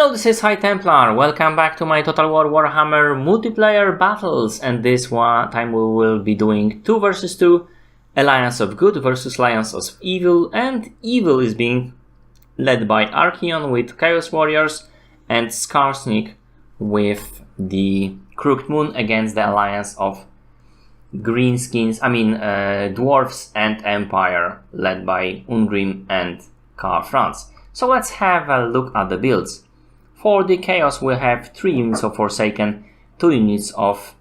Hello, this is High Templar. Welcome back to my Total War Warhammer multiplayer battles, and this one time we will be doing 2 versus 2, Alliance of Good versus Alliance of Evil, and Evil is being led by Archaon with Chaos Warriors and Skarsnik with the Crooked Moon against the Alliance of Dwarfs and Empire led by Ungrim and Karl Franz. So let's have a look at the builds. For the Chaos we have 3 units of Forsaken, 2 units of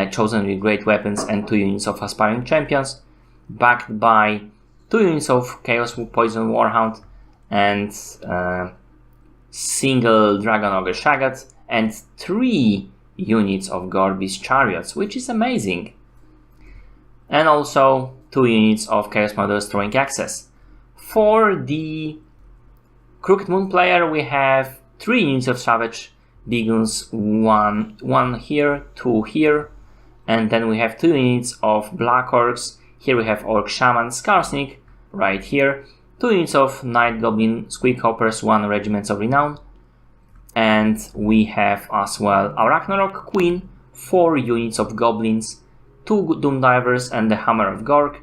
Chosen with Great Weapons and 2 units of Aspiring Champions, backed by 2 units of Chaos Poison Warhound and single Dragon Ogre Shaggoth and 3 units of Gorby's Chariots, which is amazing. And also 2 units of Chaos Models Throwing Access. For the Crooked Moon player we have 3 units of Savage Beagons, one here, 2 here, and then we have 2 units of Black Orcs. Here we have Orc Shaman Skarsnik, right here, 2 units of Night Goblin Squeakhoppers, 1 Regiments of Renown, and we have as well a Ragnarok Queen, 4 units of Goblins, 2 Doom Divers and the Hammer of Gork,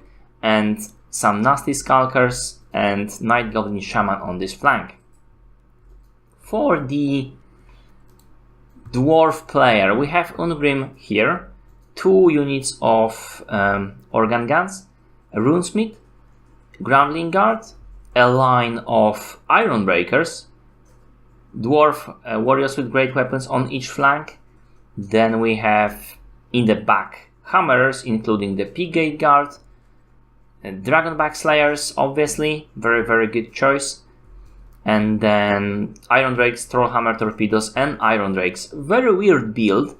and some Nasty Skulkers and Night Goblin Shaman on this flank. For the Dwarf player, we have Ungrim here, 2 units of Organ Guns, a Runesmith, Grumbling Guard, a line of Iron Breakers, Dwarf Warriors with Great Weapons on each flank. Then we have in the back Hammerers, including the Piggate Guard, Dragonback Slayers, obviously, very good choice. And then Iron Drakes, Trollhammer Torpedoes and Iron Drakes. Very weird build.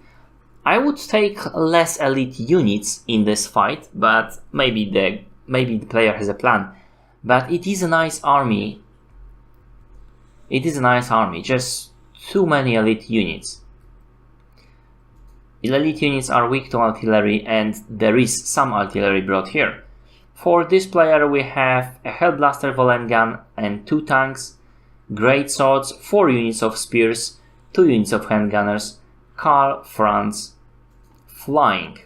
I would take less elite units in this fight, but maybe the player has a plan. But it is a nice army. Just too many elite units. Elite units are weak to artillery, and there is some artillery brought here. For this player we have a Hellblaster Volengun and 2 tanks, Great Swords, 4 units of Spears, 2 units of Handgunners, Karl Franz flying.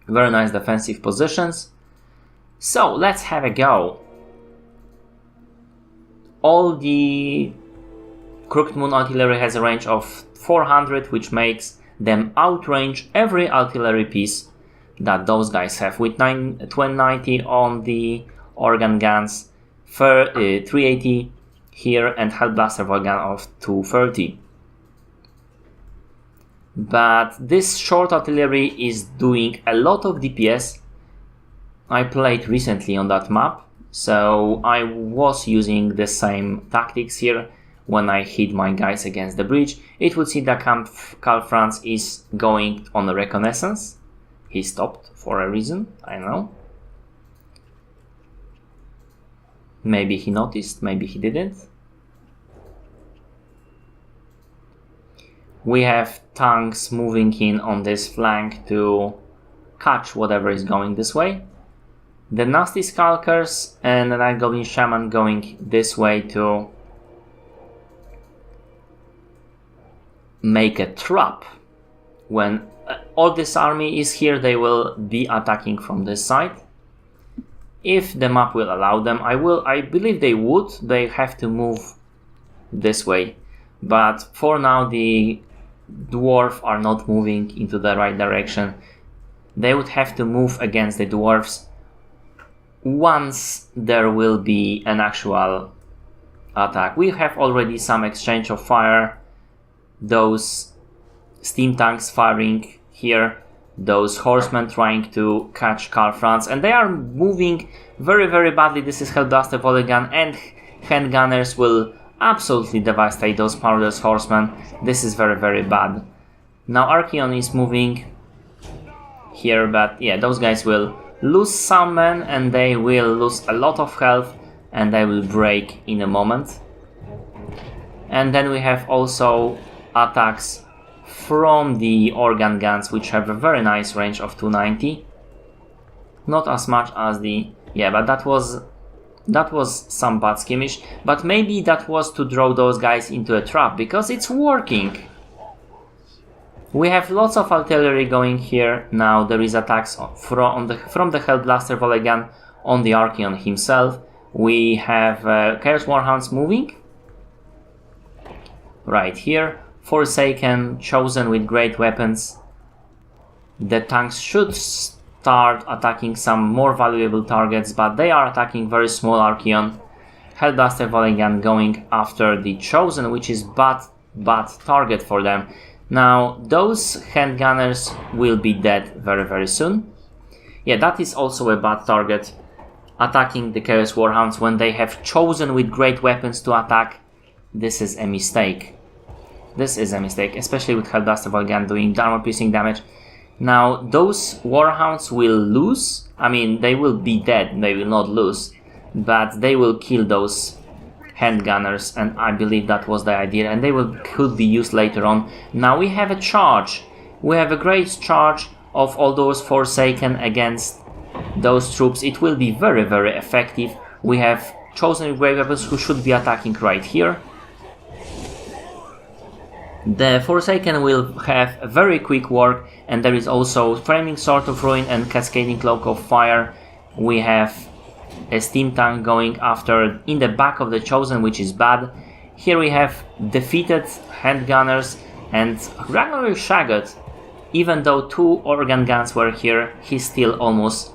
Very nice defensive positions. So let's have a go. All the Crooked Moon artillery has a range of 400, which makes them outrange every artillery piece that those guys have, with 290 on the Organ Guns, 380 here, and Hellblaster Volengun of 230. But this short artillery is doing a lot of DPS. I played recently on that map, so I was using the same tactics here when I hit my guys against the bridge. It would seem that Karl Franz is going on a reconnaissance. He stopped for a reason, I know. Maybe he noticed, maybe he didn't. We have tanks moving in on this flank to catch whatever is going this way. The Nasty Skulkers and the Night Goblin Shaman going this way to make a trap. When all this army is here, they will be attacking from this side. If the map will allow them, I believe they would. They have to move this way. But for now the Dwarf are not moving into the right direction. They would have to move against the Dwarfs once there will be an actual attack. We have already some exchange of fire. Those steam tanks firing here, those horsemen trying to catch Karl Franz, and they are moving very badly. This is Hellblaster Volengun, and handgunners will absolutely devastate those powerless horsemen. This is very bad. Now Archaon is moving here, but yeah, those guys will lose some men and they will lose a lot of health and they will break in a moment. And then we have also attacks from the Organ Guns, which have a very nice range of 290. Not as much as the... yeah, but that was That was some bad skirmish, but maybe that was to draw those guys into a trap, because it's working. We have lots of artillery going here. Now there is attacks from the Hellblaster volley gun on the Archaon himself. We have Chaos Warhounds moving right here. Forsaken, chosen with great weapons. The tanks should start attacking some more valuable targets, but they are attacking very small Archaon. Hellblaster volley gun going after the chosen, which is bad target for them. Now those handgunners will be dead very soon. Yeah, that is also a bad target, attacking the Chaos Warhounds when they have chosen with great weapons to attack. This is a mistake. This is a mistake, especially with Hellblaster volley gun doing armor piercing damage. Now those Warhounds will lose. I mean, they will be dead, they will not lose, but they will kill those handgunners, and I believe that was the idea, and they could be used later on. Now we have a charge. We have a great charge of all those Forsaken against those troops. It will be very effective. We have chosen great weapons who should be attacking right here. The Forsaken will have a very quick work, and there is also Framing Sword of Ruin and Cascading Cloak of Fire. We have a steam tank going after in the back of the chosen, which is bad. Here we have defeated handgunners, and Ragnarok Shaggot, even though 2 organ guns were here, he's still almost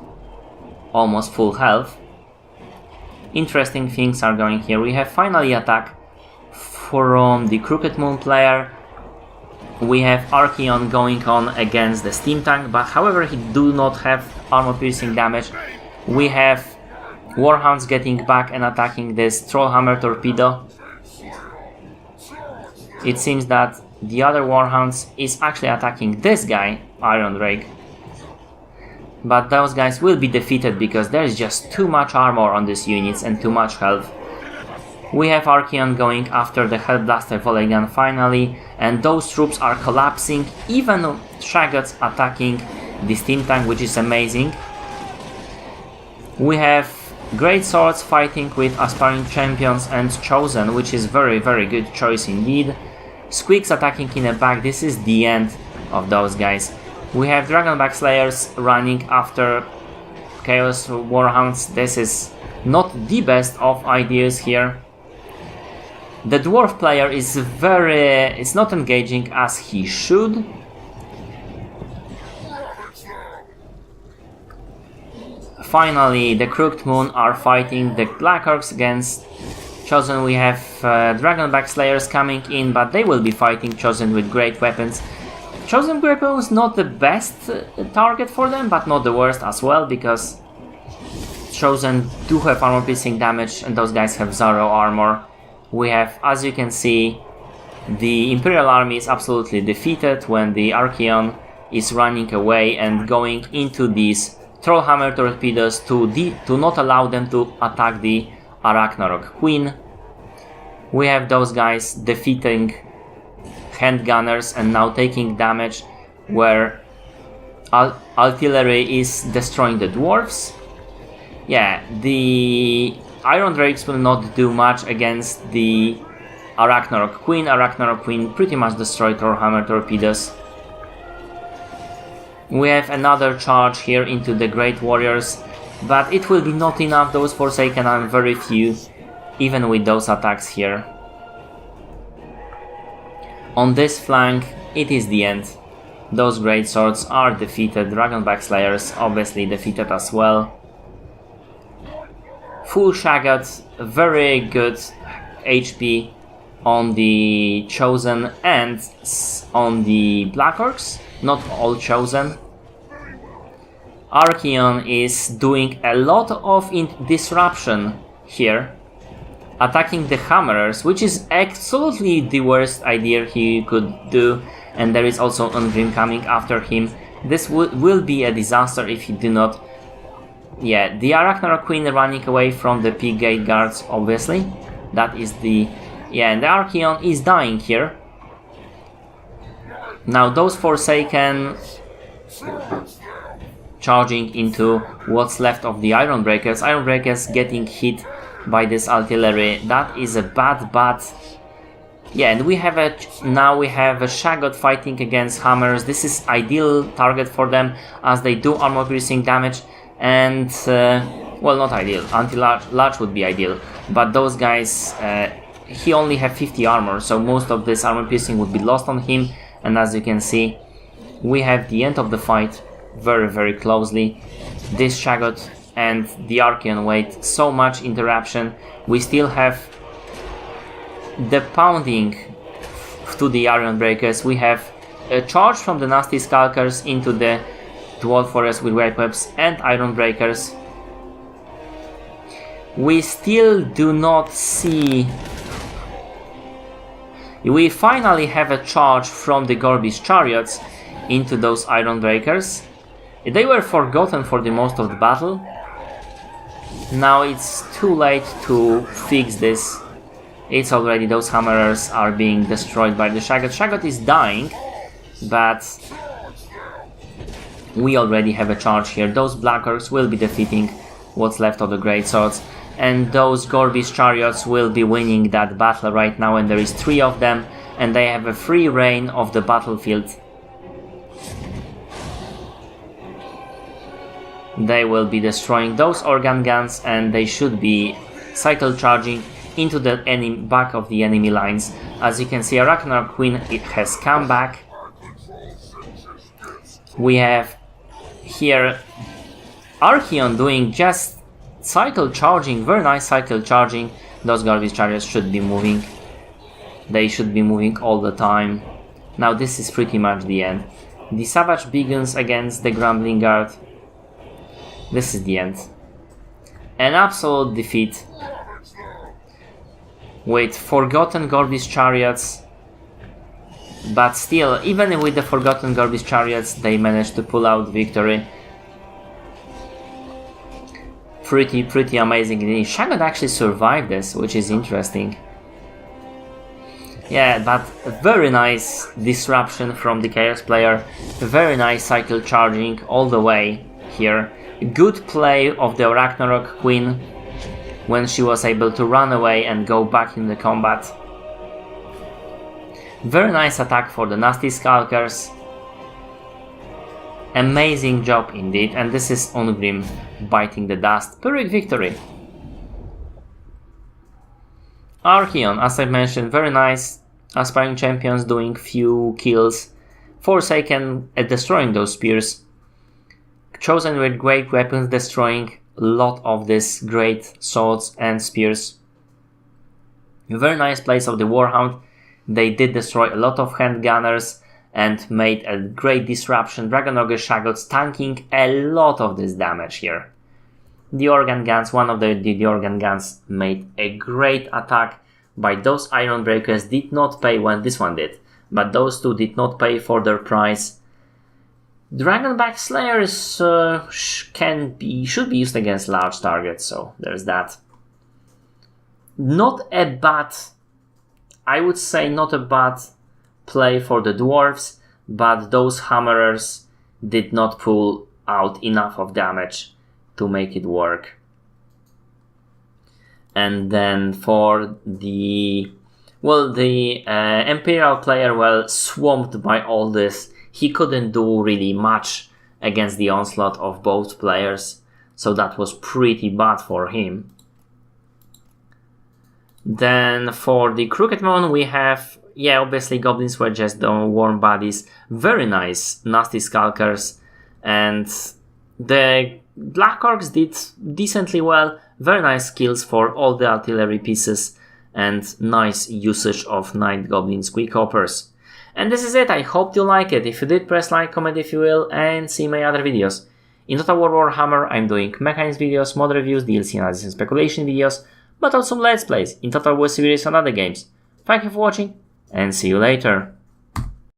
full health. Interesting things are going here. We have finally attack from the Crooked Moon player. We have Archaon going on against the steam tank, but however he do not have armor piercing damage. We have Warhounds getting back and attacking this Trollhammer torpedo. It seems that the other Warhounds is actually attacking this guy, Iron Drake. But those guys will be defeated because there is just too much armor on these units and too much health. We have Archaon going after the Hellblaster volley gun finally, and those troops are collapsing, even Shaggots attacking the steam tank, which is amazing. We have Great Swords fighting with Aspiring Champions and Chosen, which is very good choice indeed. Squeaks attacking in the back. This is the end of those guys. We have Dragonback Slayers running after Chaos Warhounds. This is not the best of ideas here. The Dwarf player is not engaging as he should. Finally, the Crooked Moon are fighting the Black Orcs against Chosen. We have Dragonback Slayers coming in, but they will be fighting Chosen with great weapons. Chosen great weapons not the best target for them, but not the worst as well, because Chosen do have armor piercing damage and those guys have 0 armor. We have, as you can see, the Imperial army is absolutely defeated when the Archaon is running away and going into these Trollhammer torpedoes to not allow them to attack the Arachnarok Queen. We have those guys defeating handgunners and now taking damage where artillery is destroying the dwarves. Yeah, the Iron Drakes will not do much against the Arachnarok Queen. Arachnarok Queen pretty much destroyed Trollhammer torpedoes. We have another charge here into the Great Warriors, but it will be not enough. Those Forsaken are very few, even with those attacks here. On this flank, it is the end. Those Great Swords are defeated. Dragonback Slayers obviously defeated as well. Full Shaggots, very good HP on the Chosen and on the Black Orcs, not all Chosen. Archaon is doing a lot of disruption here, attacking the Hammerers, which is absolutely the worst idea he could do, and there is also Ungrim coming after him. This will be a disaster if he do not. Yeah, the Arachnarok Queen running away from the Pig Gate Guards, obviously. That is the... Yeah, and the Archaon is dying here. Now those Forsaken charging into what's left of the Ironbreakers. Ironbreakers getting hit by this artillery. That is a bad. Yeah, and now we have a Shaggot fighting against hammers. This is ideal target for them as they do armor piercing damage, and well, not ideal. Anti-large would be ideal, but those guys, he only have 50 armor, so most of this armor piercing would be lost on him. And as you can see, we have the end of the fight very closely. This Shaggot and the Archaon wait so much interruption. We still have the pounding to the Iron Breakers. We have a charge from the Nasty Skulkers into the Dwarf Forest with Great Webs and Iron Breakers. We still do not see... We finally have a charge from the Gorby's Chariots into those Iron Breakers. They were forgotten for the most of the battle. Now it's too late to fix this. It's already, those hammerers are being destroyed by the Shaggot. Shaggot is dying, but we already have a charge here. Those Black Orcs will be defeating what's left of the Great Swords, and those Gorby's Chariots will be winning that battle right now, and there is 3 of them, and they have a free reign of the battlefield. They will be destroying those organ guns, and they should be cycle charging into the back of the enemy lines. As you can see, Arachnar Queen, it has come back. We have here Archaon doing just cycle charging, very nice cycle charging. Those garbage chariots should be moving. They should be moving all the time. Now this is pretty much the end. The Savage begins against the Grumbling Guard. This is the end. An absolute defeat, with forgotten Gorby's Chariots, but still, even with the forgotten Gorby's Chariots, they managed to pull out victory. Pretty amazing. Shaggot actually survived this, which is interesting. Yeah, but very nice disruption from the Chaos player, very nice cycle charging all the way here. Good play of the Ragnarok Queen when she was able to run away and go back in the combat. Very nice attack for the Nasty Skulkers. Amazing job indeed, and this is Ungrim biting the dust. Pyrrhic victory. Archaon, as I mentioned, very nice. Aspiring champions doing few kills. Forsaken at destroying those spears. Chosen with great weapons, destroying a lot of these great swords and spears. Very nice place of the Warhound. They did destroy a lot of handgunners and made a great disruption. Dragon Ogre Shaggots tanking a lot of this damage here. The organ guns, one of the organ guns made a great attack, by those Iron Breakers did not pay when this one did, but those two did not pay for their price. Dragonback Slayers should be used against large targets, so there's that. Not a bad, I would say not a bad play for the dwarves, but those hammerers did not pull out enough of damage to make it work. And then for the Imperial player, swamped by all this, he couldn't do really much against the onslaught of both players, so that was pretty bad for him. Then for the Crooked Moon we have, obviously goblins were just the warm bodies, very nice Nasty Skulkers, and the Black Orcs did decently well, very nice kills for all the artillery pieces, and nice usage of Night Goblin Squeak Hoppers. And this is it, I hope you like it. If you did, press like, comment if you will, and see my other videos. In Total War Warhammer I'm doing mechanics videos, mod reviews, DLC analysis and speculation videos, but also let's plays in Total War series and other games. Thank you for watching, and see you later.